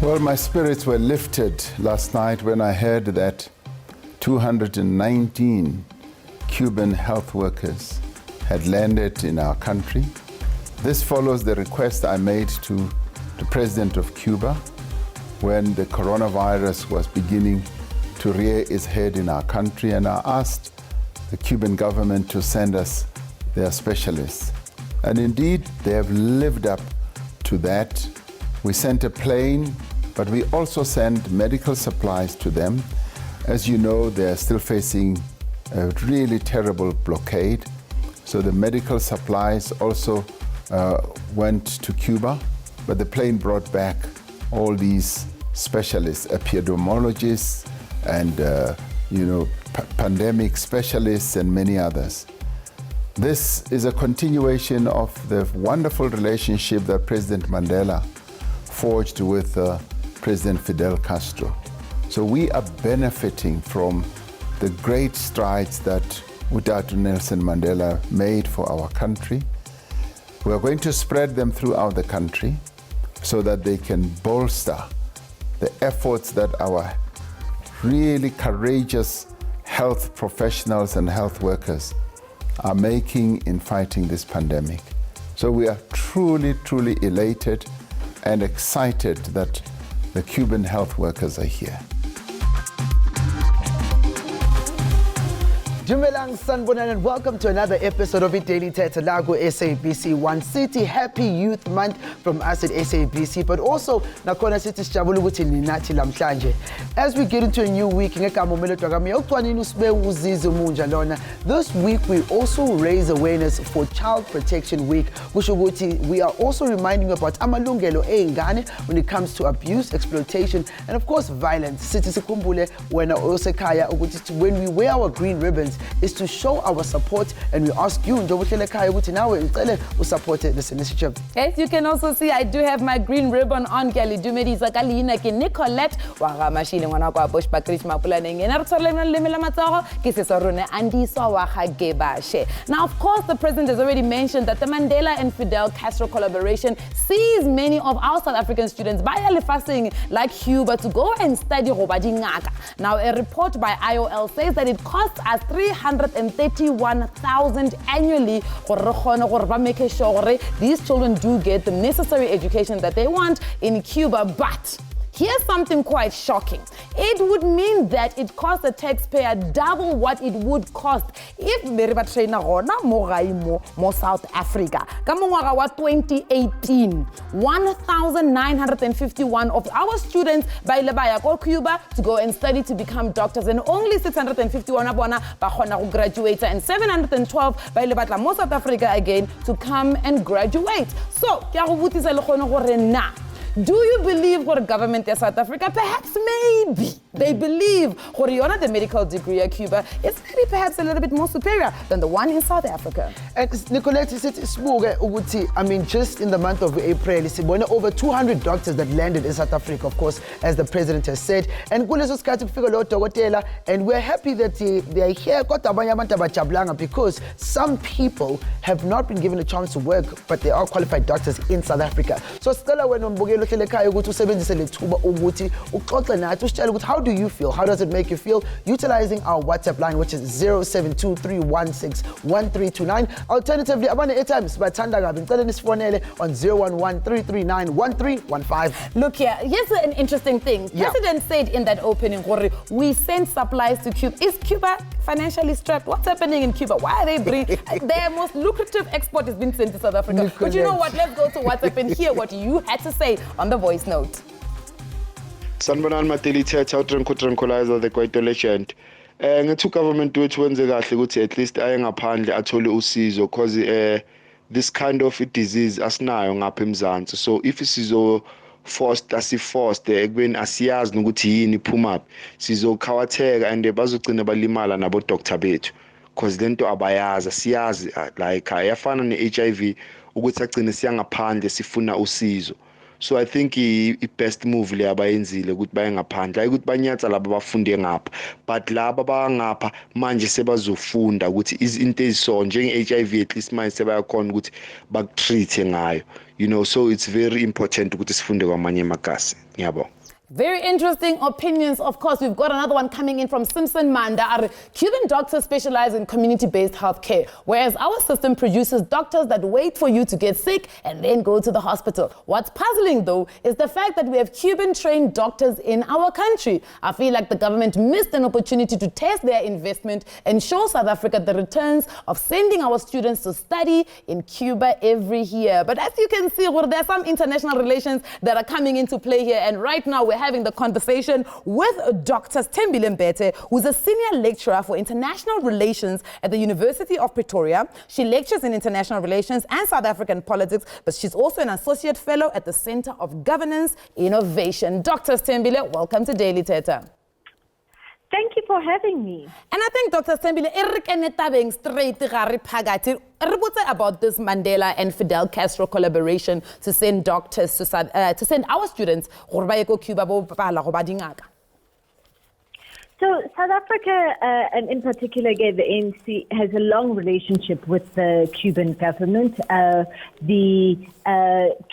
Well, my spirits were lifted last night when I heard that 219 Cuban health workers had landed in our country. This follows the request I made to the president of Cuba when the coronavirus was beginning to rear its head in our country, and I asked the Cuban government to send us their specialists. And indeed, they have lived up to that. We sent a plane, but we also sent medical supplies to them. As you know, they are still facing a really terrible blockade. So the medical supplies also went to Cuba, but the plane brought back all these specialists, epidemiologists and pandemic specialists and many others. This is a continuation of the wonderful relationship that President Mandela forged with President Fidel Castro. So we are benefiting from the great strides that Utatu Nelson Mandela made for our country. We are going to spread them throughout the country so that they can bolster the efforts that our really courageous health professionals and health workers are making in fighting this pandemic. So we are truly, truly elated and excited that the Cuban health workers are here. Dumelang sanibonani, and welcome to another episode of Daily Thetha Lago SABC One City. Happy Youth Month from us at SABC, but also nakhona sithi sijabula ukuthi ninathi lamhlanje. As we get into a new week, this week we also raise awareness for Child Protection Week. We are also reminding you about amalungelo eingane when it comes to abuse, exploitation, and of course violence. Sithi sikhumbule wena osekhaya ukuthi when we wear our green ribbons is to show our support, and we ask you to support this initiative. Yes, you can also see I do have my green ribbon on. Nicolette now, of course, the president has already mentioned that the Mandela and Fidel Castro collaboration sees many of our South African students bypassing like Cuba to go and study Robadingaka. Now, a report by IOL says that it costs us 331,000 annually for making sure these children do get the necessary education that they want in Cuba. But here's something quite shocking. It would mean that it costs the taxpayer double what it would cost if Meriba trainer more South Africa. Kamongwaga wa 2018, 1,951 of our students by Lebaya go Cuba to go and study to become doctors, and only 651 abona bahona go graduate, and 712 by Lebatla more South Africa again to come and graduate. So, kya go botisa le khone gore na do you believe what the government of South Africa, perhaps maybe, they believe the medical degree at Cuba is maybe perhaps a little bit more superior than the one in South Africa? And Nicolette, I mean, just in the month of April, over 200 doctors that landed in South Africa, of course, as the president has said. And we're happy that they are here because some people have not been given a chance to work, but they are qualified doctors in South Africa. So how do you feel? How does it make you feel? Utilizing our WhatsApp line, which is 0723161329. Alternatively, on 011-339-1315. Look here, here's an interesting thing. The president said in that opening, we send supplies to Cuba. Is Cuba financially strapped? What's happening in Cuba? Why are they bringing their most lucrative export has been sent to South Africa? But you know what? Let's go to WhatsApp and hear what you had to say on the voice note. Sanibonani Daily Thetha utrenkhutrenkhulayiza the great legend. Ngethu government wethu wenze kahle ukuthi at least aye ngaphandle athole usizo because this kind of disease asinayo ngapha eMzansi. So if sizo forced ekubeni asiyazi ukuthi yini iphuma phi, sizokhawatheka and bazogcina balimala nabo doctor bethu because lento abayazi siyazi like ayafana ne-HIV ukuthi agcine siya ngaphandle sifuna usizo. So I think i-best move le abayenzile ukuthi baye ngaphandle hayi ukuthi banyatsa laba bafunde ngapha but laba bangapha manje sebazofunda ukuthi izinto eziso njenge-HIV at least manje sebayakhona ukuthi bakutreat ngayo, you know, so it's very important ukuthi sifunde kwamanye amagasi. Ngiyabonga. Very interesting opinions. Of course, we've got another one coming in from Simpson Manda. Our Cuban doctors specialize in community-based healthcare, whereas our system produces doctors that wait for you to get sick and then go to the hospital. What's puzzling, though, is the fact that we have Cuban-trained doctors in our country. I feel like the government missed an opportunity to test their investment and show South Africa the returns of sending our students to study in Cuba every year. But as you can see, there are some international relations that are coming into play here, and right now we're having the conversation with Dr. Thembile Mbete, who's a senior lecturer for international relations at the University of Pretoria. She lectures in international relations and South African politics, but she's also an associate fellow at the Center of Governance Innovation. Dr. Thembile, welcome to Daily Thetha. Thank you for having me. And I think Dr. Thembile, straight about this Mandela and Fidel Castro collaboration to send doctors to send our students to Cuba. So South Africa, and in particular again, the ANC, has a long relationship with the Cuban government. The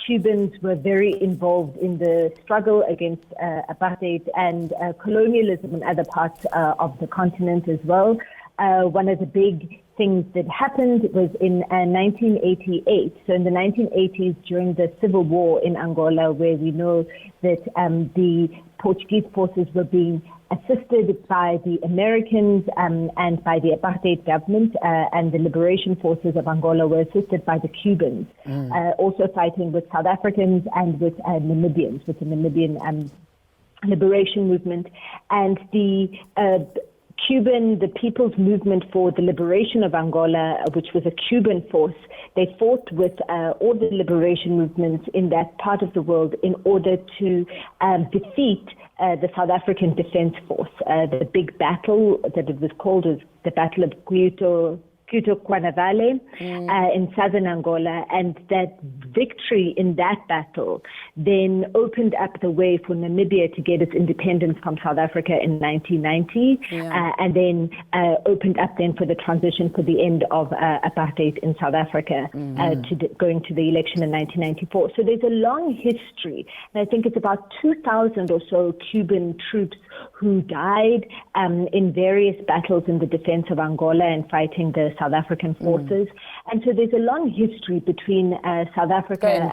Cubans were very involved in the struggle against apartheid and colonialism in other parts of the continent as well. One of the big things that happened was in 1988. So in the 1980s, during the civil war in Angola, where we know that the Portuguese forces were being assisted by the Americans and by the apartheid government, and the liberation forces of Angola were assisted by the Cubans, also fighting with South Africans and with Namibians, with the Namibian liberation movement. And the People's Movement for the Liberation of Angola, which was a Cuban force, they fought with all the liberation movements in that part of the world in order to defeat the South African Defense Force. The big battle that it was called was the Battle of Cuito-Cuanavale in southern Angola, and that victory in that battle then opened up the way for Namibia to get its independence from South Africa in 1990, and then opened up then for the transition for the end of apartheid in South Africa, going to the election in 1994. So there's a long history, and I think it's about 2,000 or so Cuban troops who died in various battles in the defense of Angola and fighting the South African forces. And so there's a long history between South Africa and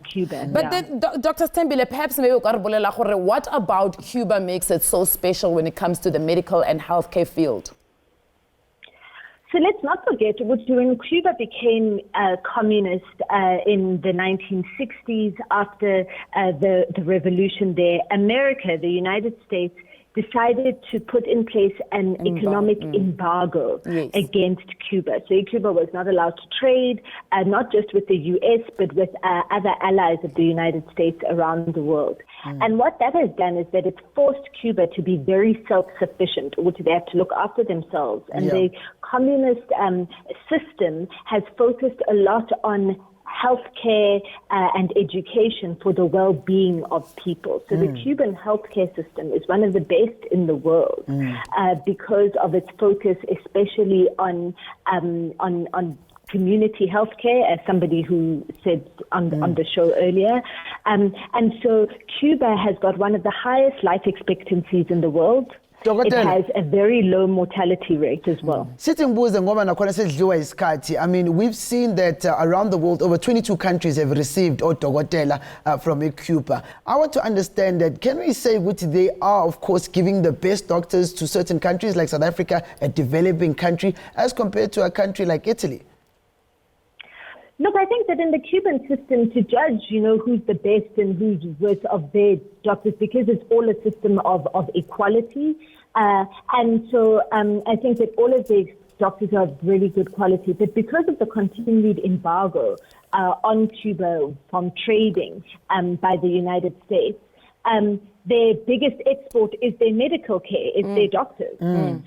Cuba. But then, Dr. Thembile, perhaps maybe what about Cuba makes it so special when it comes to the medical and healthcare field? So let's not forget, when Cuba became communist in the 1960s after the revolution there, America, the United States, decided to put in place an economic embargo against Cuba. So Cuba was not allowed to trade, not just with the U.S., but with other allies of the United States around the world. And what that has done is that it's forced Cuba to be very self-sufficient, which they have to look after themselves. And the communist system has focused a lot on healthcare and education for the well-being of people. So the Cuban healthcare system is one of the best in the world because of its focus, especially on community healthcare, as somebody who said on the show earlier. And so Cuba has got one of the highest life expectancies in the world. It has a very low mortality rate as well. I mean, we've seen that around the world, over 22 countries have received Dogotela from Cuba. I want to understand that, can we say which they are, of course, giving the best doctors to certain countries like South Africa, a developing country, as compared to a country like Italy? Look, I think that in the Cuban system, to judge, who's the best and who's worth of their doctors, because it's all a system of equality. And so I think that all of these doctors are of really good quality. But because of the continued embargo on Cuba from trading by the United States, their biggest export is their medical care, it's their doctors.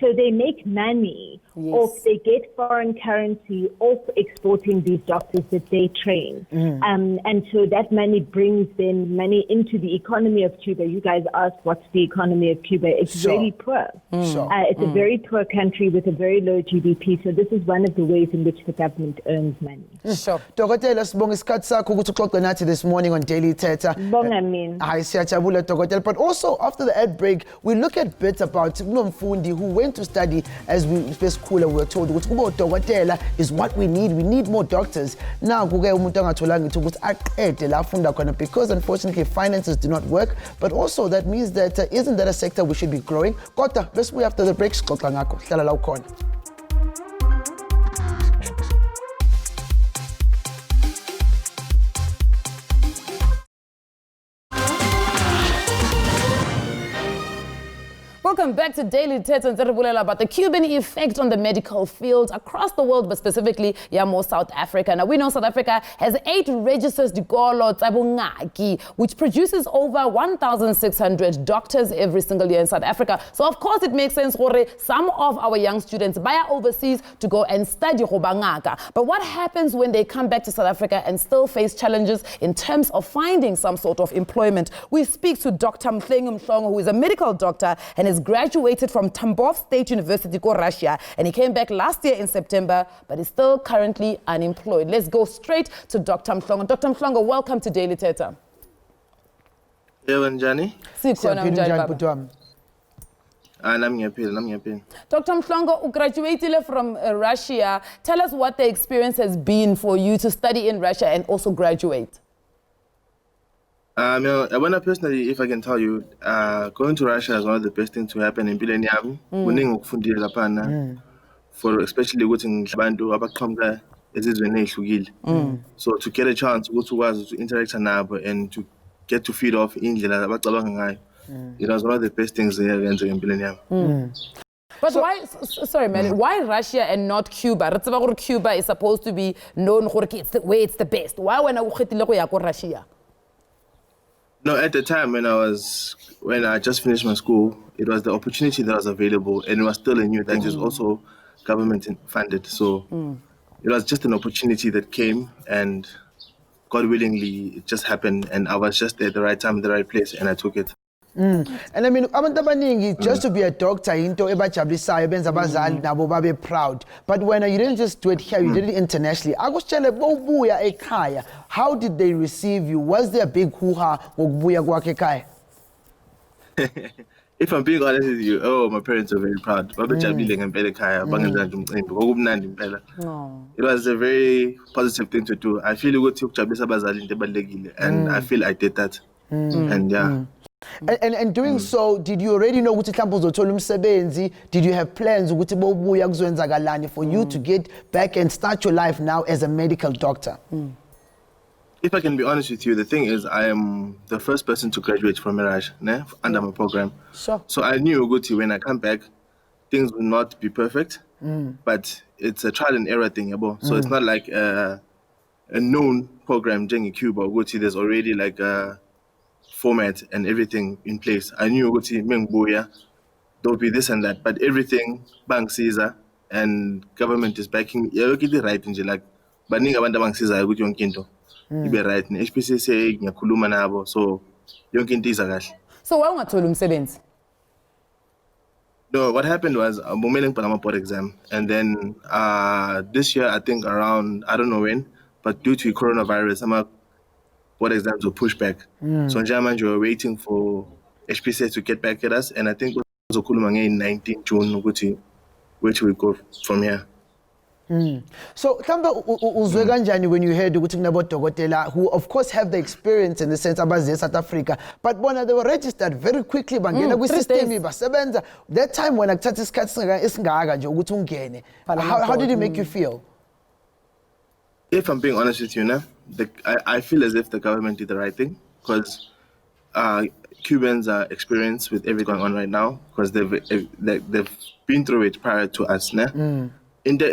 So they make money off, they get foreign currency off exporting these doctors that they train. And so that money brings then money into the economy of Cuba. You guys asked what's the economy of Cuba. It's really poor. It's a very poor country with a very low GDP. So this is one of the ways in which the government earns money. Sure. Dokotela sibonga isikhathi sakho ukuthi uxoxe nathi this morning on Daily Thetha. Bonga mina. Hayi siyajabula Dokotela. But also after the ad break, we look at bits about Mfundi who went to study as we school and we were told ukuthi kuba Dokotela is what we need. We need more doctors. Now kuke umuntu angatholanga ukuthi aqede la afunda khona because unfortunately finances do not work. But also that means that isn't that a sector we should be growing? Kodwa bese we after the break sixoxa ngakho. Hlala la ukhona. Welcome back to Daily Thetha about the Cuban effect on the medical field across the world, but specifically more South Africa. Now we know South Africa has 8 registers which produces over 1,600 doctors every single year in South Africa. So of course it makes sense for some of our young students buy overseas to go and study But what happens when they come back to South Africa and still face challenges in terms of finding some sort of employment? We speak to Dr. Mhlenge, who is a medical doctor and is graduated from Tambov State University, Russia, and he came back last year in September, but is still currently unemployed. Let's go straight to Dr. Mhlenge. Dr. Mhlenge, welcome to Daily Thetha. Hello, Njani. Dr. Mhlenge, you graduated from Russia. Tell us what the experience has been for you to study in Russia and also graduate. When I personally, if I can tell you, going to Russia is one of the best things to happen in Bileniam. For especially going to Bandu, so to get a chance to go to interact and to get to feed off England, it was one of the best things there in Bileniam. But why, sorry, man, why Russia and not Cuba? Cuba is supposed to be known for where it's the best. Why when I go Russia? No, at the time when I just finished my school, it was the opportunity that was available, and it was still a new thing. It was also government funded, so it was just an opportunity that came, and God willingly, it just happened, and I was just there at the right time, at the right place, and I took it. And I mean, just to be a doctor, proud. But when you didn't just do it here, you did it internationally. How did they receive you? Was there a big hoo-ha? If I'm being honest with you, my parents are very proud. It was a very positive thing to do. I feel good and I feel I did that. And yeah. And doing so, did you already know did you have plans for you to get back and start your life now as a medical doctor? If I can be honest with you, the thing is I am the first person to graduate from Mirage under my program. Sure. So I knew when I come back, things will not be perfect, but it's a trial and error thing. So it's not like a known program in Cuba. There's already like a format and everything in place. I knew there'll be this and that, but everything Bank Caesar and government is backing. Yeah, okay, the right thing like, but Bank Caesar good young kinto. You be right. HPC say ngiyakhuluma nabo, so yonke into izakahle. So why ungathola umsebenzi? No, what happened was I'm Panama board exam, and then this year I think around I don't know when, but due to coronavirus, some board exams were pushed back. So in Germany, we were waiting for HPC to get back at us, and I think it was in 19 June, where we go from here. So, when you heard about Dokotela, who of course have the experience in the sense about South Africa, but when they were registered very quickly, that time when how did it make you feel? If I'm being honest with you, I feel as if the government did the right thing, because Cubans are experienced with everything going on right now, because they've been through it prior to us. In the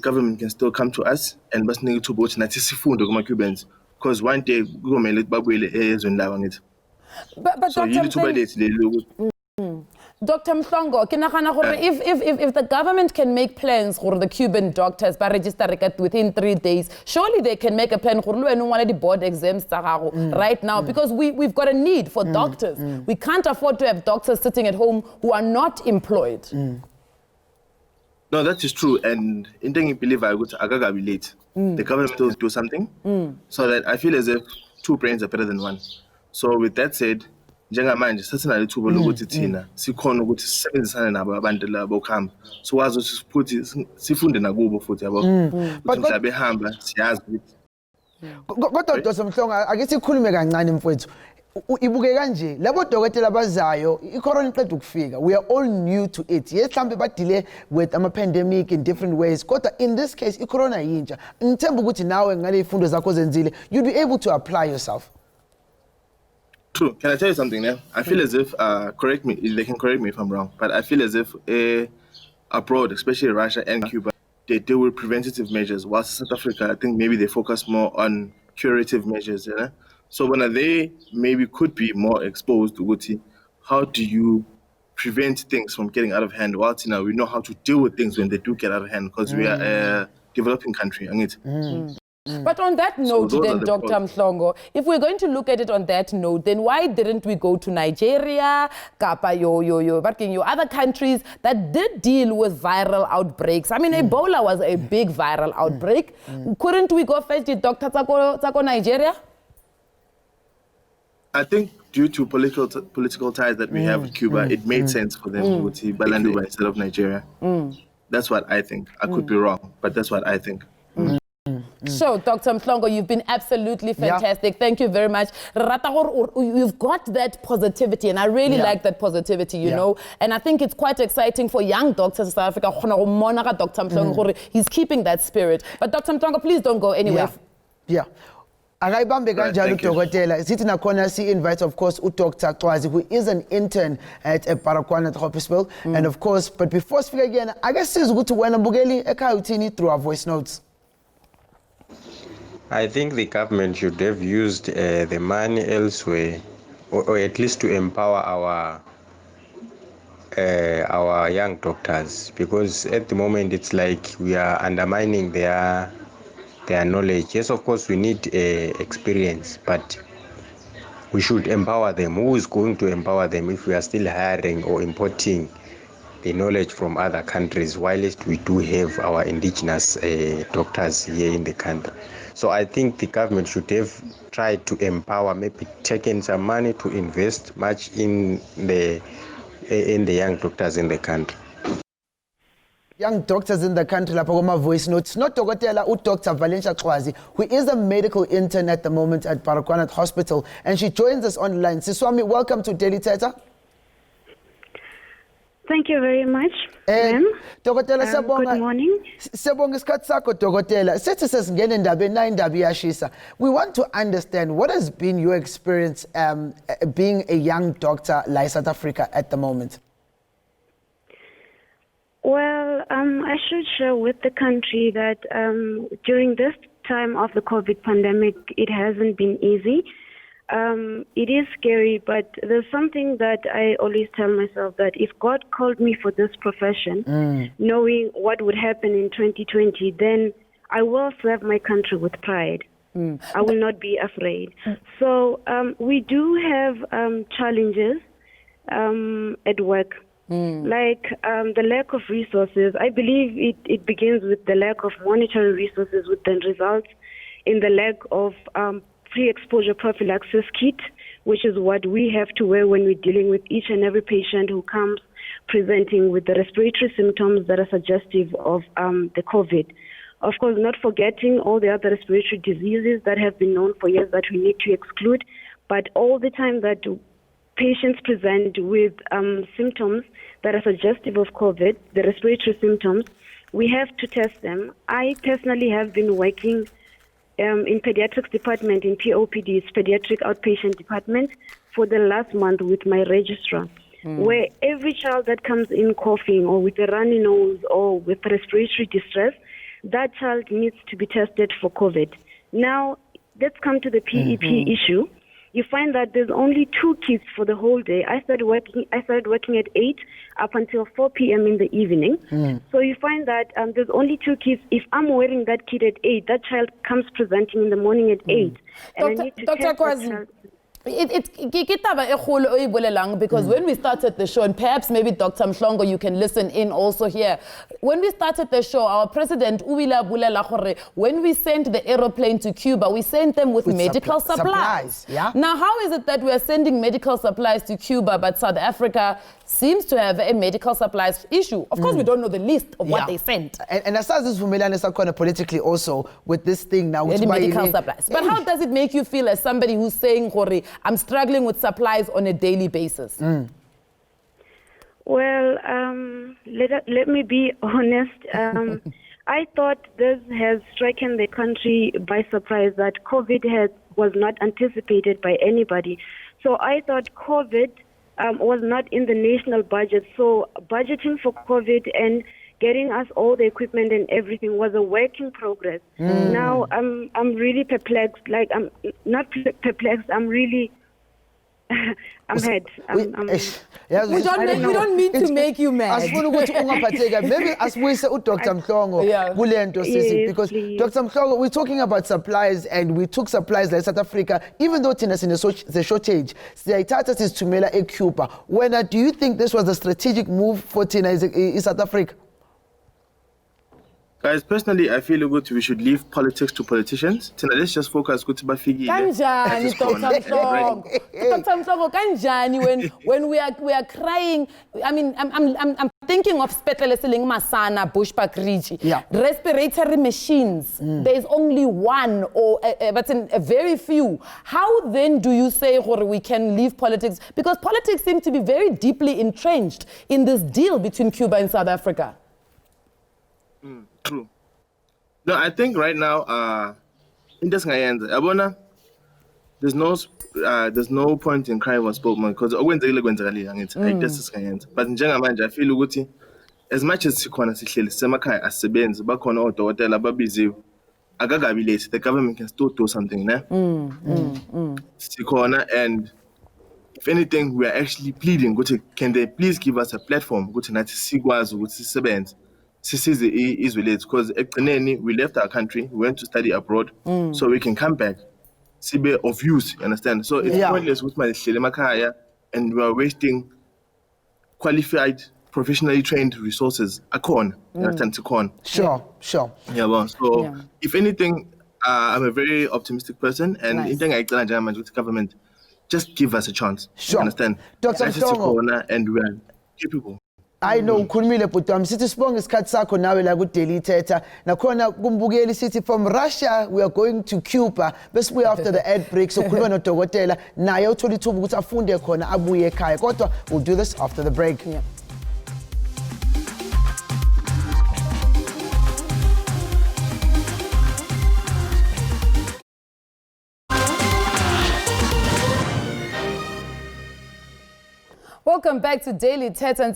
government can still come to us and but need to vote Cubans because one day kumele babuyele ezweni labo ngithi. But So you need to validate the Dr. Mhlongo, ke nagana gore if the government can make plans for the Cuban doctors ba register within 3 days, surely they can make a plan gore le wena di board exams tsa gago right now, because we've got a need for doctors. We can't afford to have doctors sitting at home who are not employed. No, that is true, and in thing I believe I would be late. The government will do something, so that I feel as if 2 brains are better than 1. So with that said, njengamanje sasina lithuba lokuthi thina sikhona ukuthi sisebenzisane nabo abantu labo khamba, so wazi ukuthi sifunde nakubo futhi yabo ukuthi mhla behamba siyazi ukuthi. Kodwa Dr. Mhlongo, ake sikhulume kancane mfowethu. Ibuke kanje labo dokotela bazayo icorona iqeda ukufika, we are all new to it. Yes, mhlambe ba delay with a pandemic in different ways, kodwa in this case icorona yintsha. Ngithemba ukuthi nawe ngale ifundo zakho zenzile you'd be able to apply yourself. True. Can I tell you something now? I feel as if, they can correct me if I'm wrong, but I feel as if abroad, especially Russia and Cuba, they deal with preventative measures, whilst South Africa, I think maybe they focus more on curative measures. You know? So when they maybe could be more exposed to Guti, how do you prevent things from getting out of hand? Whilst now we know how to deal with things when they do get out of hand, because we are a developing country. But on that note, then, Dr. Mhlongo, if we're going to look at it on that note, then why didn't we go to Nigeria, Kapa, your other countries that did deal with viral outbreaks? I mean, Ebola was a big viral outbreak. Couldn't we go fetch the Dr. Tsako Nigeria? I think due to political ties that we have with Cuba, it made sense for them to go to Balanduba instead of Nigeria. That's what I think. I could be wrong, but that's what I think. So, Dr. Mhlongo, you've been absolutely fantastic. Yeah. Thank you very much. You've got that positivity, and I really like that positivity, you know. And I think it's quite exciting for young doctors in South Africa. Dr. Mhlongo, he's keeping that spirit. But Dr. Mhlongo, please don't go anywhere. Yeah. Akayibambe kanjalo udokotela sithi nakhona si-invite of course uDr. Cwazi, who is an intern at Baragwana Hospital, and of course, but before sifike again, ake sizwe ukuthi wena mbukeli ekhaya uthini through our voice notes. I think the government should have used the money elsewhere, or at least to empower our young doctors, because at the moment it's like we are undermining their knowledge. Yes, of course we need experience, but we should empower them. Who is going to empower them if we are still hiring or importing the knowledge from other countries, whilst we do have our indigenous doctors here in the country? So I think the government should have tried to empower, maybe taken some money to invest much in the young doctors in the country. Young doctors in the country, lapha voice notes. Not Dr. Valencia Cwazi, who is a medical intern at the moment at Baragwana Hospital, and she joins us online. Siswami, welcome to Daily Thetha. Thank you very much. Dokotela, good morning. Siyabonga isikhathi sakho Dokotela. Sithi sesingena endabeni indaba iyashisa. We want to understand what has been your experience being a young doctor like South Africa at the moment. Well, I should share with the country that during this time of the COVID pandemic, it hasn't been easy. It is scary, but there's something that I always tell myself, that if God called me for this profession, knowing what would happen in 2020, then I will serve my country with pride. I will not be afraid. So we do have challenges at work, like the lack of resources. I believe it begins with the lack of monetary resources, which then results in the lack of pre-exposure prophylaxis kit, which is what we have to wear when we're dealing with each and every patient who comes presenting with the respiratory symptoms that are suggestive of the COVID. Of course, not forgetting all the other respiratory diseases that have been known for years that we need to exclude, but all the time that patients present with symptoms that are suggestive of COVID, the respiratory symptoms, we have to test them. I personally have been working in pediatrics department, in POPD's pediatric outpatient department, for the last month with my registrar, where every child that comes in coughing or with a runny nose or with respiratory distress, that child needs to be tested for COVID. Now, let's come to the PEP issue. You find that there's only 2 kids for the whole day. I started working at 8 up until 4 p.m. in the evening. So you find that there's only 2 kids. If I'm wearing that kid at 8, that child comes presenting in the morning at 8. And I need to Dr. test that Kwazi, child. Because when we started the show, and perhaps maybe Dr. Mhlongo, you can listen in also here. When we started the show, our president, when we sent the aeroplane to Cuba, we sent them with medical supplies. Yeah. Now, how is it that we are sending medical supplies to Cuba, but South Africa seems to have a medical supplies issue? Of course, we don't know the list of what they sent. And as far as this is politically also with this thing now. The medical supplies. But how does it make you feel as somebody who's saying, I'm struggling with supplies on a daily basis? Well, let me be honest. I thought this has stricken the country by surprise, that COVID was not anticipated by anybody. So I thought COVID was not in the national budget. So budgeting for COVID and getting us all the equipment and everything was a work in progress. Now I'm really perplexed. Like, I'm not perplexed. I'm really I'm mad. We don't mean to make you mad. Maybe as we say, Dr. Mhlongo, because Dr. Mhlongo, we're talking about supplies, and we took supplies like South Africa, even though Tina is in the shortage. The Thetha is Tumela e Cuba. Do you think this was a strategic move for Tina in South Africa? Guys, personally, I feel we should leave politics to politicians. Let's just focus on Kanjani, Dr. Mhlongo, when we are crying, I mean, I'm thinking of Masana, Bushbuck Ridge, respiratory machines. There's only one, but in a very few. How then do you say we can leave politics? Because politics seem to be very deeply entrenched in this deal between Cuba and South Africa. True. No, I think right now, in this there's no point in crying for spokesman, because but I feel as much as the government can still do something. And if anything, we are actually pleading, can they please give us a platform because we left our country, we went to study abroad, so we can come back, be of use, you understand? So it's pointless with my Makaya, and we are wasting qualified, professionally trained resources. You understand? Sure. Yeah, well, so if anything, I'm a very optimistic person, and anything I tell the government, just give us a chance. Sure. You understand? Dr. Mhlongo, and we are capable. I know ukhulumile bhuti wami sithi sibonge isikhathi sakho nawe la ku-Daily Thetha nakhona kumbukeli sithi from Russia we are going to Cuba besibuya after the ad break so khuluma nodokotela naye uthola ithuba ukuthi afunde khona abuye ekhaya kodwa we'll do this after the break. Welcome back to Daily Thetha.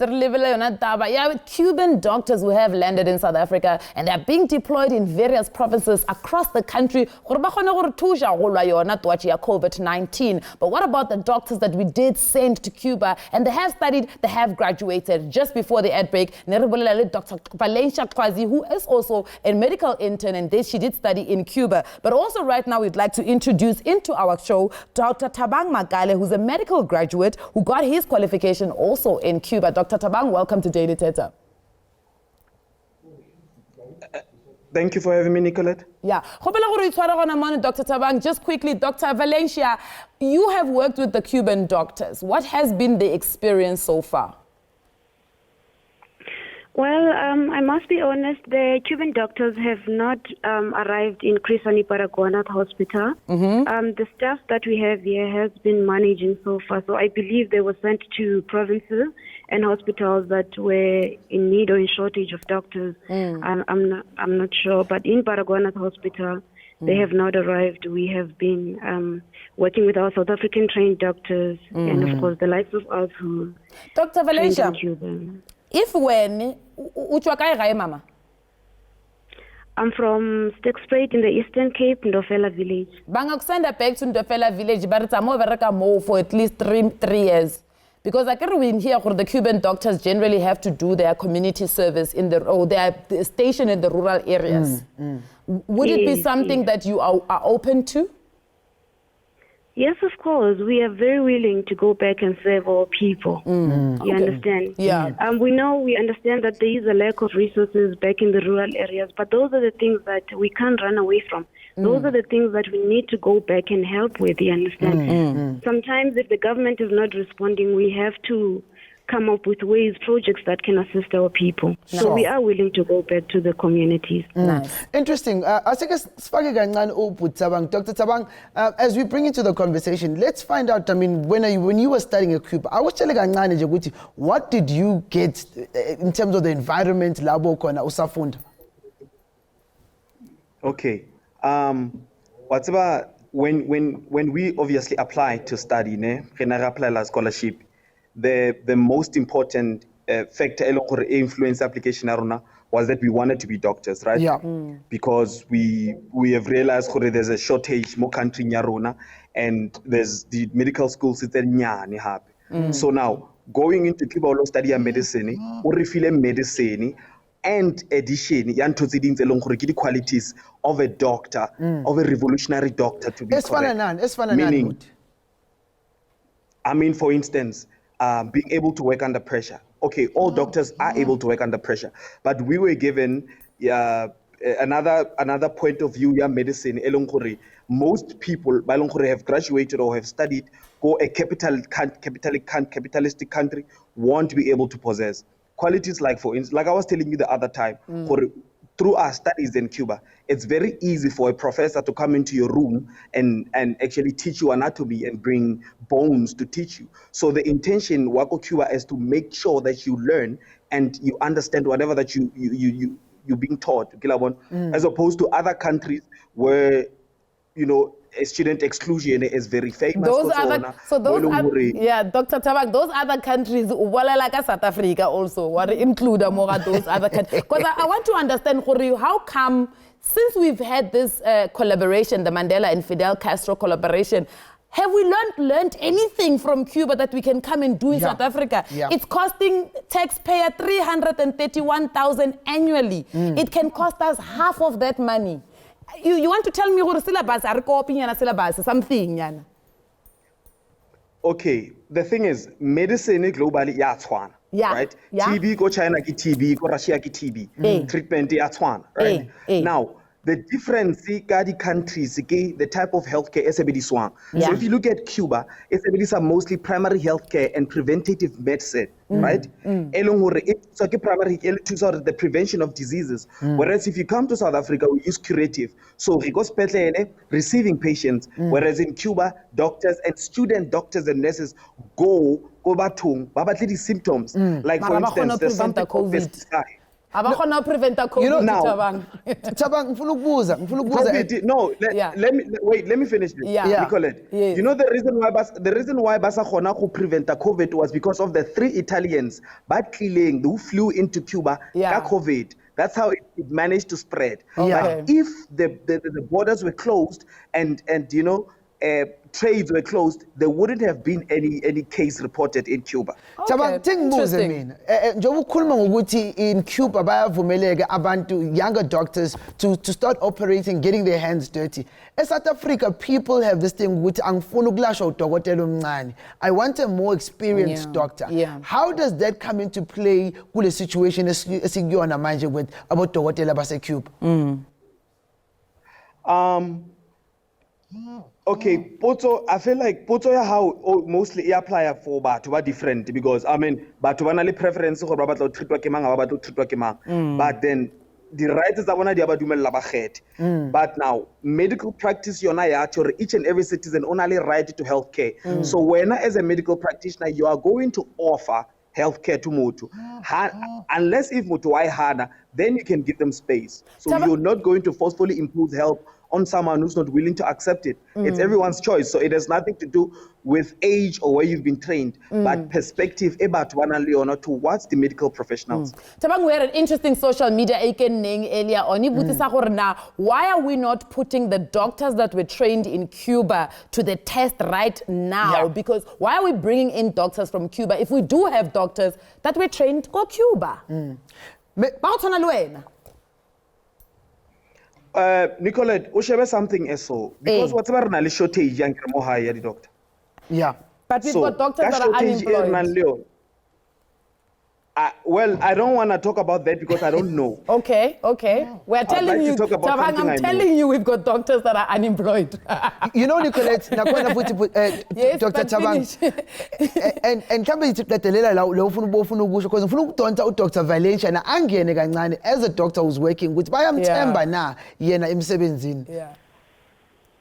With Cuban doctors who have landed in South Africa and they're being deployed in various provinces across the country. COVID-19. But what about the doctors that we did send to Cuba and they have studied, they have graduated? Just before the ad break, Dr. Valencia Kwazi, who is also a medical intern, and she did study in Cuba. But also right now we'd like to introduce into our show Dr. Thabang Magale, who's a medical graduate who got his qualification also in Cuba. Dr. Thabang, welcome to Daily Thetha. Thank you for having me, Nicolette. Yeah. Dr. Thabang, just quickly, Dr. Valencia, you have worked with the Cuban doctors. What has been the experience so far? Well, I must be honest, the Cuban doctors have not arrived in Crisani Paraguanat Hospital. The staff that we have here has been managing so far. So I believe they were sent to provinces and hospitals that were in need or in shortage of doctors. I'm not sure. But in Paraguanat Hospital, they have not arrived. We have been working with our South African trained doctors and, of course, the likes of us who Dr. Valencia, Cuban. If when, mama? I'm from Stekspruit in the Eastern Cape, Ndofela village. Send back to Ndofela village, but it's more for at least three years. Because I can read here the Cuban doctors generally have to do their community service in their station in the rural areas. Would it be something that you are open to? Yes, of course. We are very willing to go back and serve our people. You understand? Yeah. We understand that there is a lack of resources back in the rural areas, but those are the things that we can't run away from. Those are the things that we need to go back and help with, you understand? Sometimes if the government is not responding, we have to come up with projects that can assist our people. So we are willing to go back to the communities. Nice. Interesting. Dr. Tabang, as we bring into the conversation, let's find out, when you were studying at Cuba, I was telling you, what did you get in terms of the environment, labo kona usafunda? Okay. What's about when we obviously applied to study, apply scholarship, the most important factor influence application was that we wanted to be doctors, right? Yeah. Because we have realized there's a shortage more country in and there's the medical schools So now going into Cuba study medicine, or refill medicine, and addition the qualities of a doctor, of a revolutionary doctor to be correct. Meaning, for instance, being able to work under pressure. Okay, all doctors are able to work under pressure, but we were given another point of view. Medicine, most people have graduated or have studied go a capitalistic country won't be able to possess qualities like, for instance, like I was telling you the other time. Through our studies in Cuba, it's very easy for a professor to come into your room and actually teach you anatomy and bring bones to teach you. So the intention, Wako Cuba, is to make sure that you learn and you understand whatever that you're being taught, as opposed to other countries where, student exclusion is very famous. Dr. Tabak, those other countries, like South Africa also, what include those other countries. Because I want to understand, how come, since we've had this collaboration, the Mandela and Fidel Castro collaboration, have we learned anything from Cuba that we can come and do in South Africa? Yeah. It's costing taxpayer $331,000 annually. It can cost us half of that money. You want to tell me what syllabus are copying and syllabus something? Okay, the thing is, medicine globally right? Yeah. TB go China ki TB, go Russia ki TB. Treatment right? Now, the difference the countries, the type of healthcare SABC swang. So if you look at Cuba, SABC are mostly primary healthcare and preventative medicine, right? It's primary the prevention of diseases. Whereas if you come to South Africa, we use curative. So we go receiving patients. Whereas in Cuba, doctors and student doctors and nurses go batung, babatli symptoms. Like for instance, there's something called pesticide. Prevent COVID. Let me finish this. Nicolette. Yes. You know the reason why Basa Khona who prevent the COVID was because of the 3 Italians who flew into Cuba got COVID. That's how it managed to spread. But if the borders were closed and trades were closed, there wouldn't have been any case reported in Cuba. Interesting. In Cuba, abantu younger doctors to start operating, getting their hands dirty. In South Africa, people have this thing with I want a more experienced doctor. Yeah. How does that come into play with a situation as you on a mind with about Cuba? Okay, Poto, I feel like Poto how mostly apply for but different because but preference for but then the writers are one but now medical practice each and every citizen only right to healthcare. So when as a medical practitioner you are going to offer healthcare to Motu. Unless if Motu I harder, then you can give them space. So you're not going to forcefully impose help on someone who's not willing to accept it. It's everyone's choice. So it has nothing to do with age or where you've been trained, but perspective about towards the medical professionals. Tabang, we had an interesting social media earlier on. Why are we not putting the doctors that were trained in Cuba to the test right now? Because why are we bringing in doctors from Cuba if we do have doctors that were trained to go Cuba? Nicolette, ushebe something eso because whatever na shortage yang high ya doctor. Yeah. But we've got doctors that are unemployed. Well, I don't want to talk about that because I don't know. Okay. We're telling you, Tabang, I'm telling you we've got doctors that are unemployed. You know, Nicolette, yes, Dr. Tabang, and Dr. Valencia, as a doctor who's working with Yeah.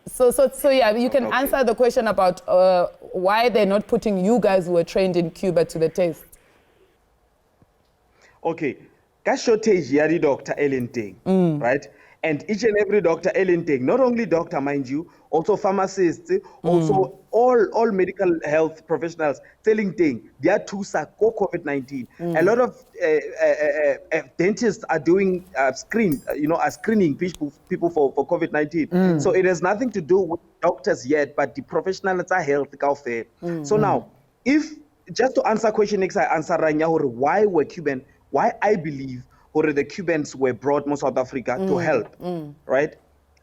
So yeah, you can answer the question about why they're not putting you guys who were trained in Cuba to the test. Okay, that shortage yari doctor Ellington, right? And each and every doctor Ellington, not only doctor, mind you, also pharmacists, also all medical health professionals telling thing they are too COVID-19. A lot of dentists are doing screening people for COVID-19. So it has nothing to do with doctors yet, but the professionals are health care. So now, if just to answer question next, I answer why were Cuban. Why I believe the Cubans were brought to South Africa to help, right?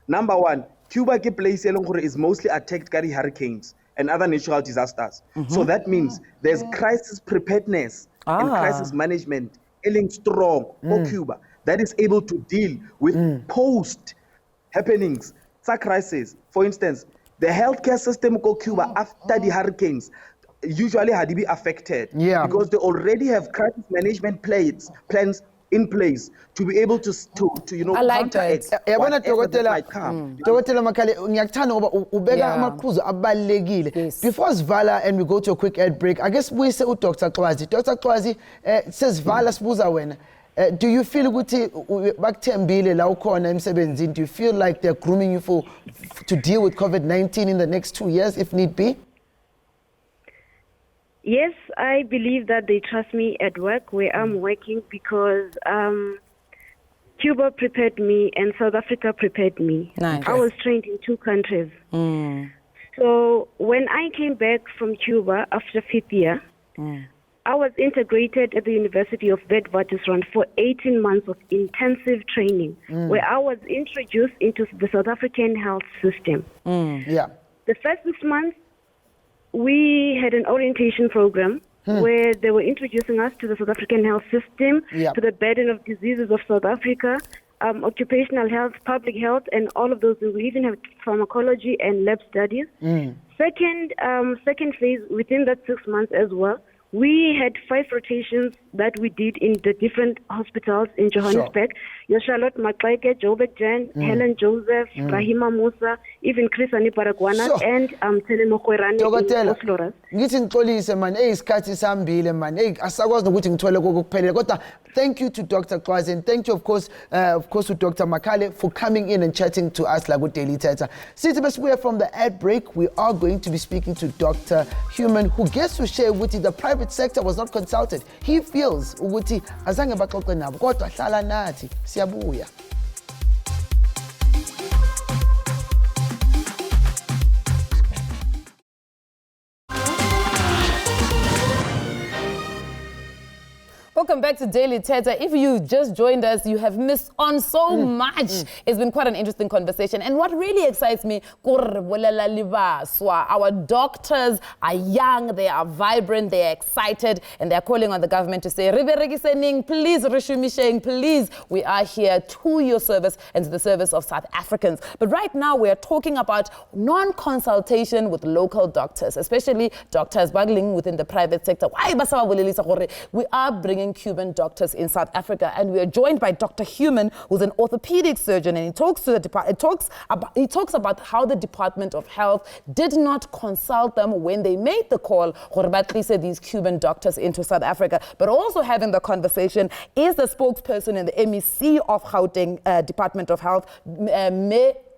Number one, Cuba is mostly attacked by hurricanes and other natural disasters. So that means there's crisis preparedness and crisis management strong for Cuba that is able to deal with post happenings, crisis. For instance, the healthcare system of Cuba after the hurricanes usually had to be affected because they already have crisis management plans in place to be able to counteract whatever might come. Dr. Makale, before Svala and we go to a quick ad break, I guess we say Dr. Kwazi. Dr. Kwazi says Vala Spuza when. Do you feel do you feel like they're grooming you to deal with COVID-19 in the next 2 years if need be? Yes, I believe that they trust me at work where I'm working because Cuba prepared me and South Africa prepared me. Nice. I was trained in 2 countries. So when I came back from Cuba after 5th year, I was integrated at the University of Witwatersrand for 18 months of intensive training where I was introduced into the South African health system. The first 6 months, we had an orientation program where they were introducing us to the South African health system, to the burden of diseases of South Africa, occupational health, public health, and all of those. We even have pharmacology and lab studies. Second phase, within that 6 months as well, we had 5 rotations that we did in the different hospitals in Johannesburg. Charlotte Maklaike, Jobek Jan, Helen Joseph, Rahima Musa, even Chris Aniparagwana, and Telemokwerani in Osloras. Thank you to Dr. Kwazi and thank you, of course, to Dr. Makale for coming in and chatting to us like with Daily Thetha. Since we are from the ad break, we are going to be speaking to Dr. Human, who gets to share with you the private sector was not consulted. He feels ukuthi azange baxoxe nabo kodwa hlala nathi siyabuya. Welcome back to Daily Thetha. If you just joined us, you have missed on so much. It's been quite an interesting conversation. And what really excites me, our doctors are young, they are vibrant, they are excited, and they're calling on the government to say, please, please, we are here to your service and to the service of South Africans. But right now, we are talking about non-consultation with local doctors, especially doctors battling within the private sector. We are bringing Cuban doctors in South Africa, and we are joined by Dr. Human, who's an orthopedic surgeon, and he talks about how the Department of Health did not consult them when they made the call said these Cuban doctors into South Africa. But also having the conversation is the spokesperson in the MEC of Gauteng Department of Health,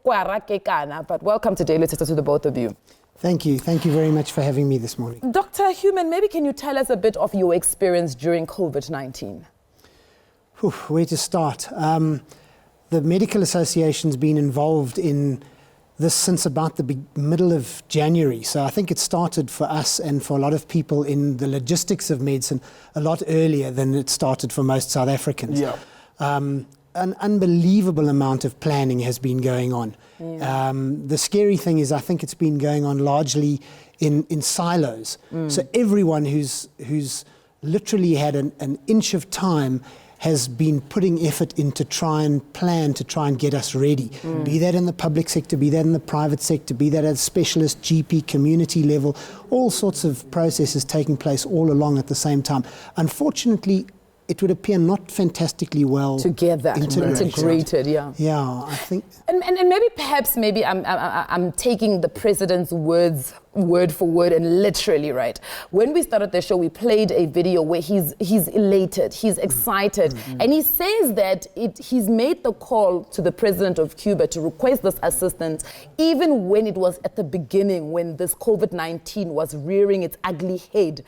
Kwara Kekana, but welcome to Daily Thetha to the both of you. Thank you. Thank you very much for having me this morning. Dr. Human, maybe can you tell us a bit of your experience during COVID-19? Where to start? The Medical Association's been involved in this since about the middle of January. So I think it started for us and for a lot of people in the logistics of medicine a lot earlier than it started for most South Africans. Yeah. An unbelievable amount of planning has been going on. Yeah. The scary thing is I think it's been going on largely in silos. So everyone who's literally had an inch of time has been putting effort in to try and plan, to try and get us ready. Be that in the public sector, be that in the private sector, be that at specialist GP community level, all sorts of processes taking place all along at the same time. Unfortunately, it would appear not fantastically well together, integrated, yeah. Yeah, I think. And maybe perhaps I'm taking the president's words word for word and literally right. When we started the show, we played a video where he's elated, he's excited, and he says that he's made the call to the president of Cuba to request this assistance, even when it was at the beginning, when this COVID-19 was rearing its ugly head.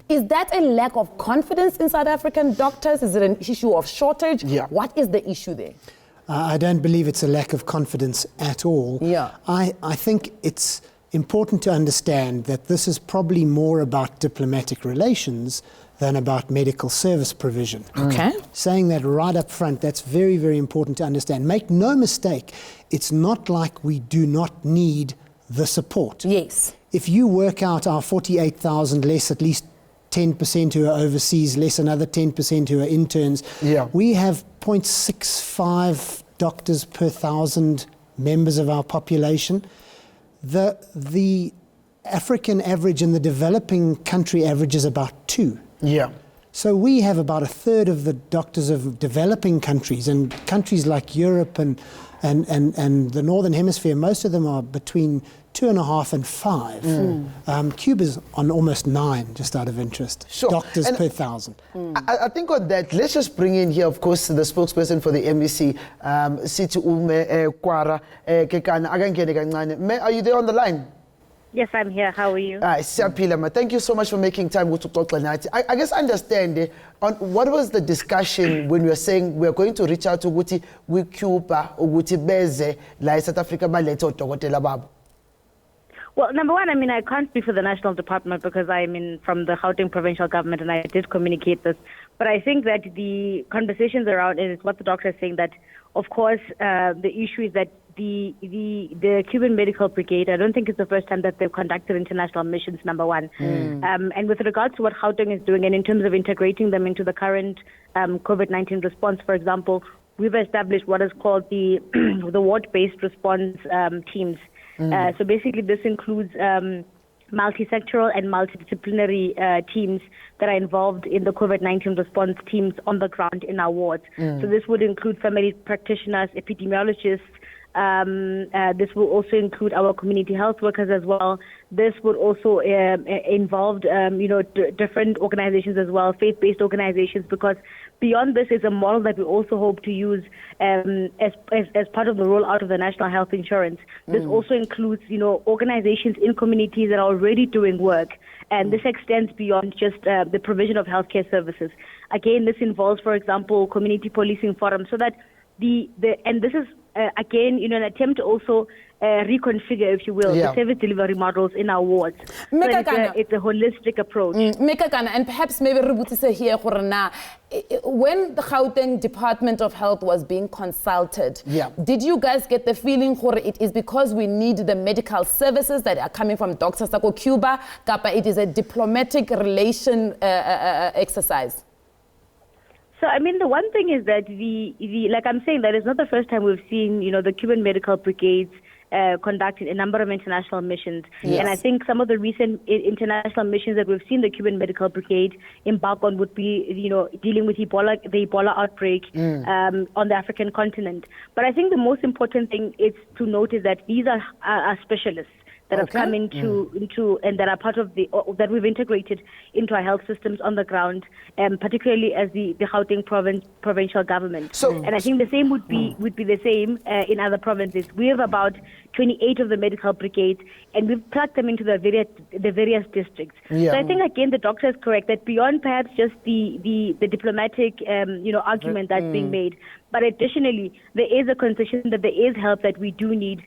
Is that a lack of confidence in South African doctors? Is it an issue of shortage? Yeah. What is the issue there? I don't believe it's a lack of confidence at all. Yeah. I think it's important to understand that this is probably more about diplomatic relations than about medical service provision. Okay. Saying that right up front, that's very, very important to understand. Make no mistake, it's not like we do not need the support. Yes. If you work out our 48,000 less at least 10% who are overseas, less another 10% who are interns, we have 0.65 doctors per 1,000 members of our population. The African average and the developing country average is about 2. Yeah. So we have about a third of the doctors of developing countries, and countries like Europe and the Northern Hemisphere, most of them are between 2.5 and 5. Cuba's on almost 9, just out of interest. Sure. Doctors per 1,000. I think on that, let's just bring in here, of course, the spokesperson for the MEC, Sithi Kwara Kekana. Are you there on the line? Yes, I'm here. How are you? Thank you so much for making time to talk tonight. I guess understand on what was the discussion when we were saying we are going to reach out to Guti with Cuba or Guti Beze like South Africa Baleto Tokotela Babu. Well, number one, I can't speak for the National Department because I'm from the Gauteng provincial government and I did communicate this. But I think that the conversations around it is what the doctor is saying, that, of course, the issue is that the Cuban Medical Brigade, I don't think it's the first time that they've conducted international missions, number one. And with regards to what Gauteng is doing and in terms of integrating them into the current COVID-19 response, for example, we've established what is called the ward-based response teams. So basically this includes multi-sectoral and multidisciplinary teams that are involved in the COVID-19 response teams on the ground in our wards. So this would include family practitioners, epidemiologists. This will also include our community health workers as well. This would also involve, different organizations as well, faith-based organizations, because beyond this is a model that we also hope to use as part of the rollout of the national health insurance. This also includes, organizations in communities that are already doing work, and this extends beyond just the provision of healthcare services. Again, this involves, for example, community policing forums, so that and this is again, an attempt to also reconfigure, if you will, the service delivery models in our wards. So it's a holistic approach. And perhaps maybe Rubutise here, when the Gauteng Department of Health was being consulted, did you guys get the feeling it is because we need the medical services that are coming from Dr. Sako Cuba, Kappa, it is a diplomatic relation exercise? So, the one thing is that like I'm saying, that it's not the first time we've seen, the Cuban medical brigades conducting a number of international missions. Yes. And I think some of the recent international missions that we've seen the Cuban medical brigade embark on would be, dealing with the Ebola outbreak on the African continent. But I think the most important thing is to note is that these are specialists. that have come into and that are part of that we've integrated into our health systems on the ground, particularly as the Gauteng provincial government. And I think the same would be the same in other provinces. We have about 28 of the medical brigades, and we've plugged them into the various districts. So I think again the doctor is correct that beyond perhaps just the diplomatic argument that's being made, but additionally there is a concession that there is help that we do need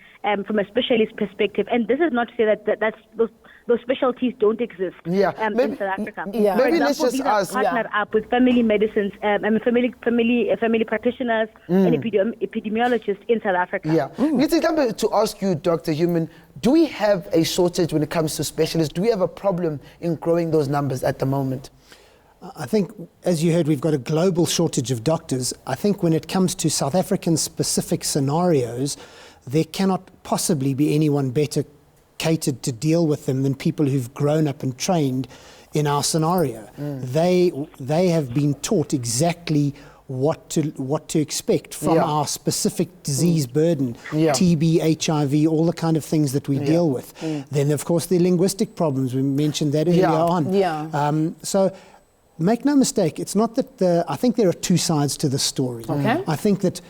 from a specialist perspective, and this is not to say that those specialties don't exist in South Africa. Maybe let's just ask. Partnered up with family medicines and family practitioners and epidemiologists in South Africa. To ask you, Dr. Human, do we have a shortage when it comes to specialists? Do we have a problem in growing those numbers at the moment? I think, as you heard, we've got a global shortage of doctors. I think when it comes to South African specific scenarios, there cannot possibly be anyone better catered to deal with them than people who've grown up and trained in our scenario. They have been taught exactly what to expect from our specific disease burden, TB, HIV, all the kind of things that we deal with. Then, of course, the linguistic problems, we mentioned that earlier on. So make no mistake, it's not that I think there are two sides to the story. I think that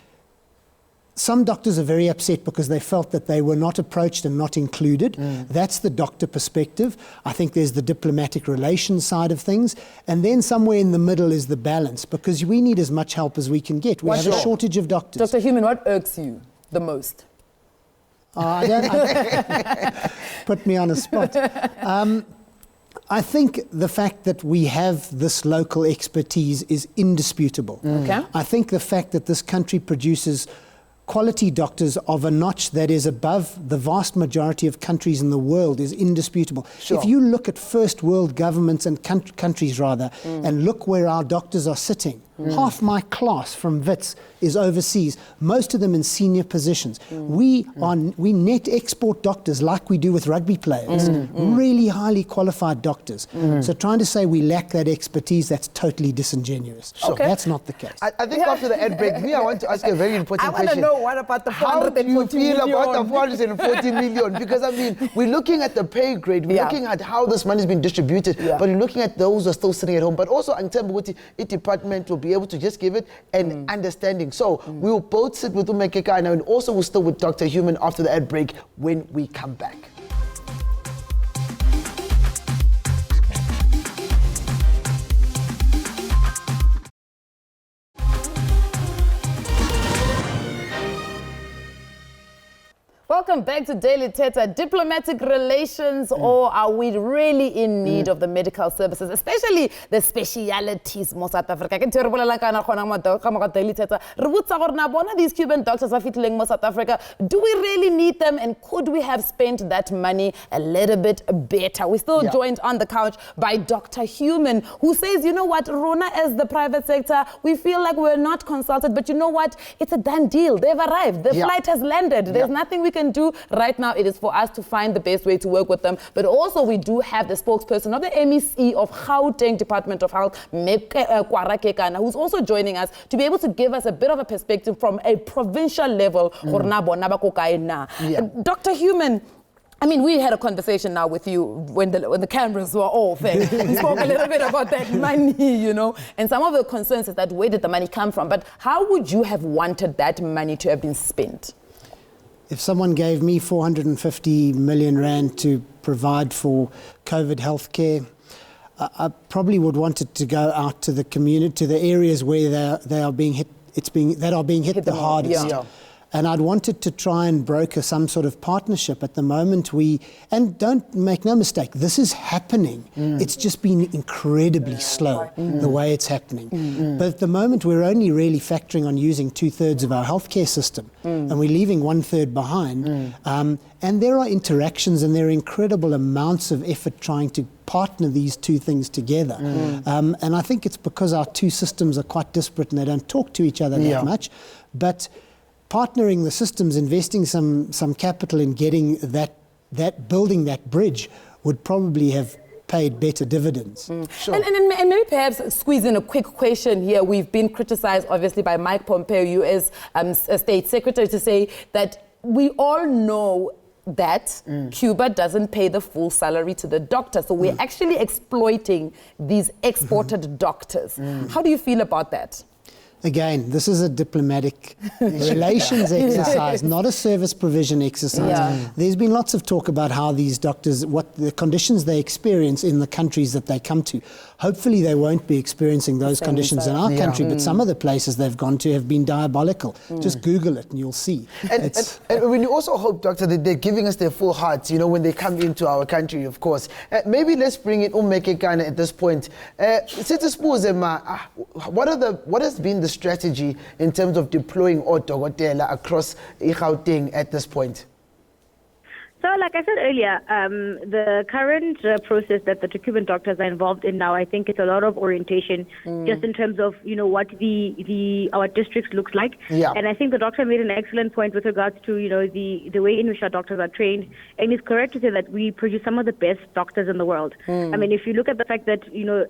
some doctors are very upset because they felt that they were not approached and not included. That's the doctor perspective. I think there's the diplomatic relations side of things. And then somewhere in the middle is the balance, because we need as much help as we can get. We have a shortage of doctors. Dr. Human, what irks you the most? Put me on a spot. I think the fact that we have this local expertise is indisputable. I think the fact that this country produces quality doctors of a notch that is above the vast majority of countries in the world is indisputable. If you look at first world governments and countries and look where our doctors are sitting, half my class from Wits is overseas, most of them in senior positions. We net export doctors like we do with rugby players, really highly qualified doctors. So trying to say we lack that expertise, that's totally disingenuous. That's not the case. I think after the ad break, I want to ask a very important question. I want to know what about the 440 million? How do you feel about the 440 million? Because, I mean, we're looking at the pay grade, we're looking at how this money is being distributed, but we're looking at those who are still sitting at home. But also, in terms of what the department will be able to just give it an understanding. So we will both sit with Umekeka and also we'll still with Dr. Human after the ad break when we come back. Welcome back to Daily Thetha. Diplomatic relations, or are we really in need of the medical services, especially the specialities in South Africa? These Cuban doctors are fitting in South Africa. Do we really need them, and could we have spent that money a little bit better? We're still joined on the couch by Dr. Human, who says, you know what, Rona, as the private sector, we feel like we're not consulted, but you know what, it's a done deal. They've arrived. The flight has landed. There's nothing we can do right now. It is for us to find the best way to work with them. But also we do have the spokesperson of the MEC of Gauteng Department of Health, who's also joining us to be able to give us a bit of a perspective from a provincial level. Dr. Human, I mean, we had a conversation now with you when the cameras were off. We spoke a little bit about that money, you know, and some of the concerns is that where did the money come from? But how would you have wanted that money to have been spent? If someone gave me 450 million rand to provide for COVID healthcare, I probably would want it to go out to the community, to the areas where they are being hit. That are being hit the hardest. And I'd wanted to try and broker some sort of partnership. At the moment, and don't make no mistake, this is happening. It's just been incredibly slow, the way it's happening. But at the moment, we're only really factoring on using 2/3 of our healthcare system, and we're leaving 1/3 behind. And there are interactions and there are incredible amounts of effort trying to partner these two things together. And I think it's because our two systems are quite disparate and they don't talk to each other that much. But partnering the systems, investing some capital in getting that building that bridge would probably have paid better dividends. And maybe perhaps squeeze in a quick question here. We've been criticized, obviously, by Mike Pompeo, US State Secretary, to say that we all know that Cuba doesn't pay the full salary to the doctor. So we're actually exploiting these exported doctors. How do you feel about that? Again, this is a diplomatic relations exercise, not a service provision exercise. Yeah. There's been lots of talk about how these doctors, what the conditions they experience in the countries that they come to. Hopefully they won't be experiencing those conditions in our country, but some of the places they've gone to have been diabolical. Just Google it and you'll see. And when you also hope, Doctor, that they're giving us their full hearts, you know, when they come into our country, of course. Maybe let's bring in Umeke at this point. What has been the strategy in terms of deploying odokotela across Gauteng at this point? So, like I said earlier, the current process that the Cuban doctors are involved in now, I think it's a lot of orientation, just in terms of, you know, what our districts looks like. Yeah. And I think the doctor made an excellent point with regards to, you know, the way in which our doctors are trained. And it's correct to say that we produce some of the best doctors in the world. I mean, if you look at the fact that, you know,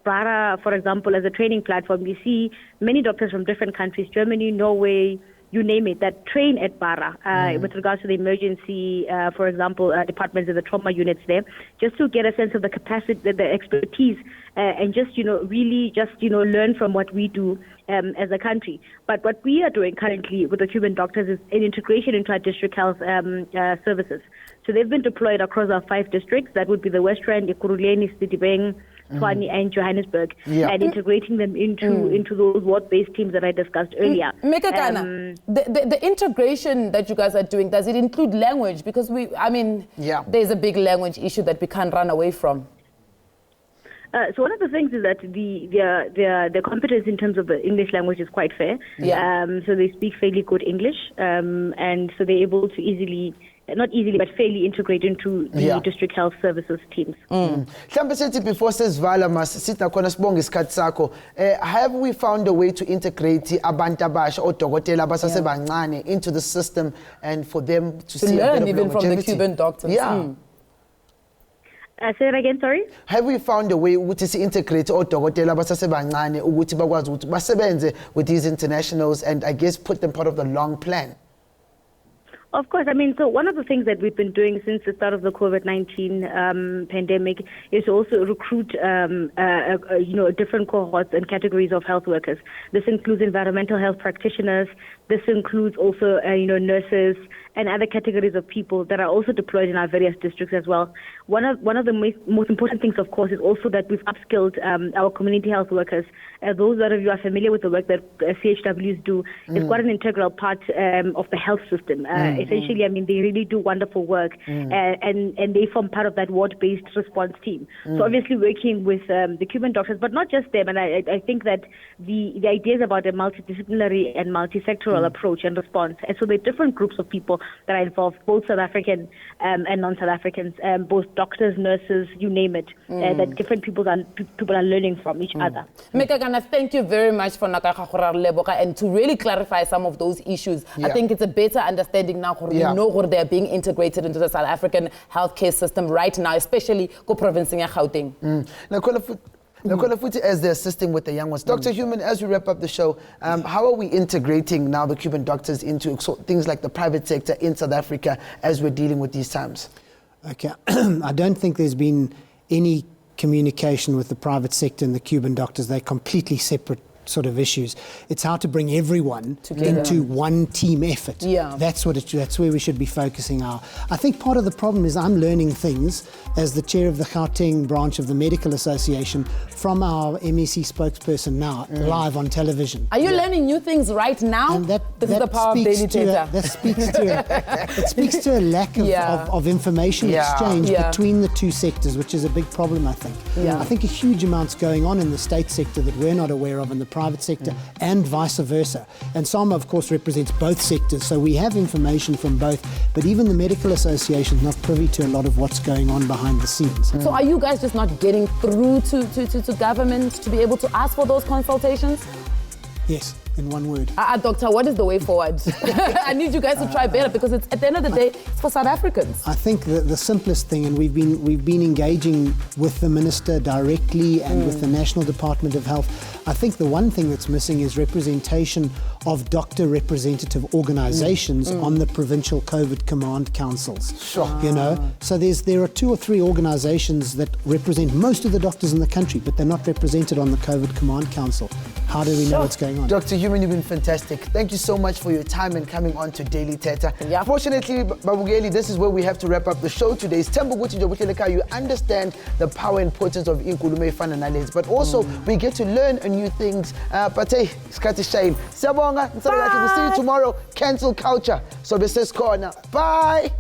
Bara, for example, as a training platform, you see many doctors from different countries, Germany, Norway, you name it, that train at Bara with regards to the emergency, for example, departments and the trauma units there, just to get a sense of the capacity, the expertise, and just, you know, really just, you know, learn from what we do as a country. But what we are doing currently with the Cuban doctors is an integration into our district health services. So they've been deployed across our 5 districts. That would be the West Rand, Ekurhuleni, Stitibeng, Tshwane and Johannesburg, and integrating them into those ward-based teams that I discussed earlier. The integration that you guys are doing, does it include language? Because there's a big language issue that we can't run away from. So one of the things is that the competence in terms of the English language is quite fair. So they speak fairly good English, and so they're able to not easily, but fairly integrate into the district health services teams. Before sesivala sithi nakhona sibonge isikhathi sakho, have we found a way to integrate abantu abasha odokotela abasebancane into the system and for them to see learn a bit of even from the Cuban doctors? Say it again, sorry? Have we found a way to integrate odokotela abasebancane ukuthi bakwazi ukuthi basebenze with these internationals and I guess put them part of the long plan? Of course. I mean, so one of the things that we've been doing since the start of the COVID-19 pandemic is to also recruit, different cohorts and categories of health workers. This includes environmental health practitioners. This includes also, nurses and other categories of people that are also deployed in our various districts as well. One of the most important things, of course, is also that we've upskilled our community health workers. Those of you are familiar with the work that CHWs do, it's quite an integral part of the health system. Essentially, I mean, they really do wonderful work, and they form part of that ward-based response team. So obviously working with the Cuban doctors, but not just them, and I think that the ideas about a multidisciplinary and multi-sectoral approach and response, and so there are different groups of people that are involved, both South African and non-South Africans, both doctors, nurses, you name it, that different people are learning from each other. Mekagana, thank you very much for Nakakakura Leboka and to really clarify some of those issues. I think it's a better understanding now we know where they're being integrated into the South African healthcare system right now, especially co-province in Gauteng. As they're assisting with the young ones. Dr. Human, as we wrap up the show, how are we integrating now the Cuban doctors into things like the private sector in South Africa as we're dealing with these times? Okay, I don't think there's been any communication with the private sector and the Cuban doctors. They're completely separate sort of issues. It's how to bring everyone into one team effort. That's where we should be focusing our. I think part of the problem is I'm learning things as the chair of the Gauteng branch of the Medical Association from our MEC spokesperson now, live on television. Are you learning new things right now? And this is the power of Daily Thetha. That speaks to a lack of information exchange between the two sectors, which is a big problem, I think. I think a huge amount's going on in the state sector that we're not aware of in the private sector and vice versa. And SAMA, of course, represents both sectors, so we have information from both, but even the Medical Association is not privy to a lot of what's going on behind the scenes. So are you guys just not getting through to government to be able to ask for those consultations? Yes. in one word. Doctor, what is the way forward? I need you guys to try better, because it's, at the end of the day, it's for South Africans. I think the simplest thing, and we've been engaging with the Minister directly and with the National Department of Health. I think the one thing that's missing is representation of doctor representative organizations on the provincial COVID command councils. Sure. You know, so there are 2 or 3 organizations that represent most of the doctors in the country, but they're not represented on the COVID command council. How do we know what's going on? Dr. Human, you've been fantastic. Thank you so much for your time and coming on to Daily Thetha. Yeah. Fortunately, Babugeli, this is where we have to wrap up the show today. You understand the power and importance of Inkulume Fana Knowledge, but also we get to learn new things. But hey, isikhathi shayini. Siyabonga. We'll see you tomorrow. Cancel culture. So Corner. Bye.